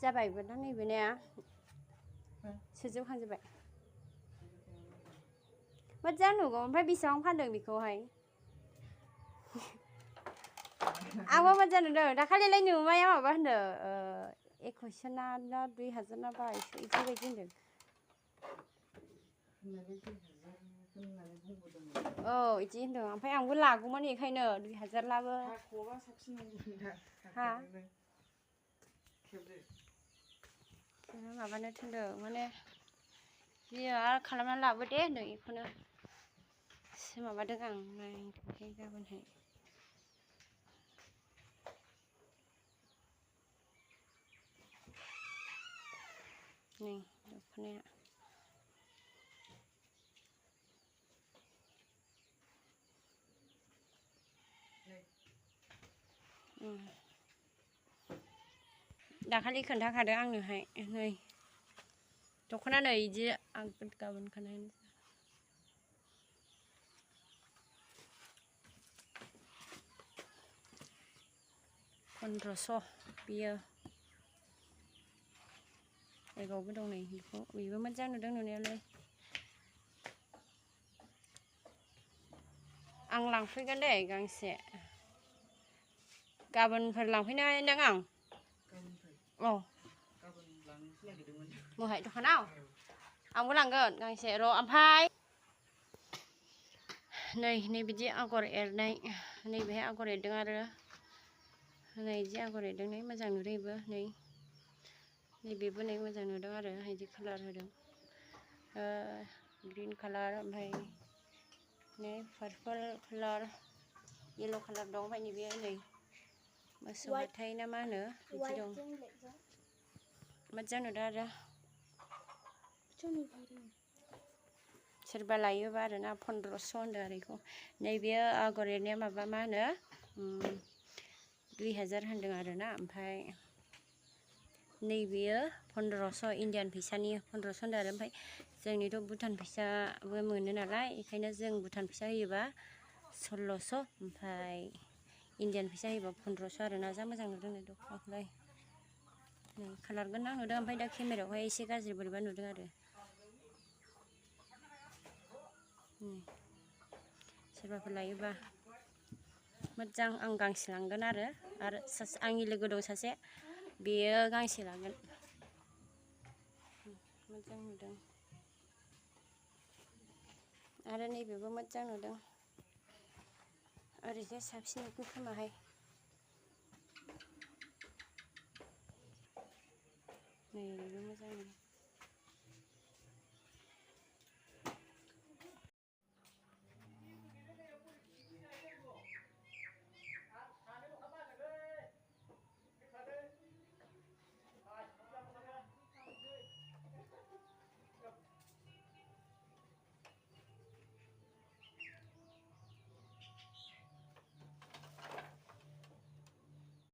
जाबायबो दा नैबे ने सोजोबखांजोब्बाय मोजां नुगौ ओमफ्राय बेसेबां फानदों बेखौहाय आंबो मोजां नुदों दाखालिलाय नुमाया माबा होनदों 2100 ना 2000 ना 2200 इदिबायदि होनदों औ इदि होनदों ओमफ्राय आंबो लागौमोन बेखायनो 2000 लाबो ख'बा साबसिन हा माबानो थिनदों माने बियो आरो खालामनानै लाबो दे होनदों बेखौनो माबादों आं नायनोसै गाबोनहाय नै दख'नाया दाखालि खोन्थाखादों आंनोहाय नै दख'ना नै इदि आं गाबोन खोन्थानो 1500 बियो एगावबो दं नै बेबो मोजां नुदों नुनायालाय आं लांफैगोन दे गांसे गाबोनफोर लांफैनो हागोन आं औ महाय दखानाव आंबो लांगोन गांसे र' ओमफ्राय नै बिदि आगर एरनाय नैबेहाय आगर एरदों आरो नै इदि आगर एरदों नै मोजां नुदों बेबो नैबेबो नै मोजां नुदों आरो इदि कालार होदों ग्रीन कालार ओमफ्राय नै पार्पल कालार येलो कालार दं ओमफ्राय नैबे नै मोसौ हाथाय ना मा होनो बिदि दं मोजां नुदों आरो सोरबा लायोबा आरोना 1500 होनदों आरो बेखौ नैबे आगर एरनाया माबा मा होनो 2000 होनदों आरोना ओमफ्राय नैबेयो 1500 इण्डियान फैसानि 1500 होनदों आरो ओमफ्राय जोंनिथ' भुटान फैसाबो मोनो नालाय बेखायनो जों भुटान फैसा होयोबा 1600 ओमफ्राय इण्डियान फैसा होयोबा 1500 आरोना जा मोजां नुदों नै दख'नाखौलाय नै कालार गोनां नुदों ओमफ्राय दा केमेरायावहाय एसे गाज्रि बोरैबा नुदों आरो सोरबाफोर लायोबा मोजां आं गांसे लांगोन आरो आंनि लोगो दं सासे बेयो गांसे लागोन मोजां नुदों आरो नैबेबो मोजां नुदों ओरैजाय साबसिन नुगोन खोमाहाय नै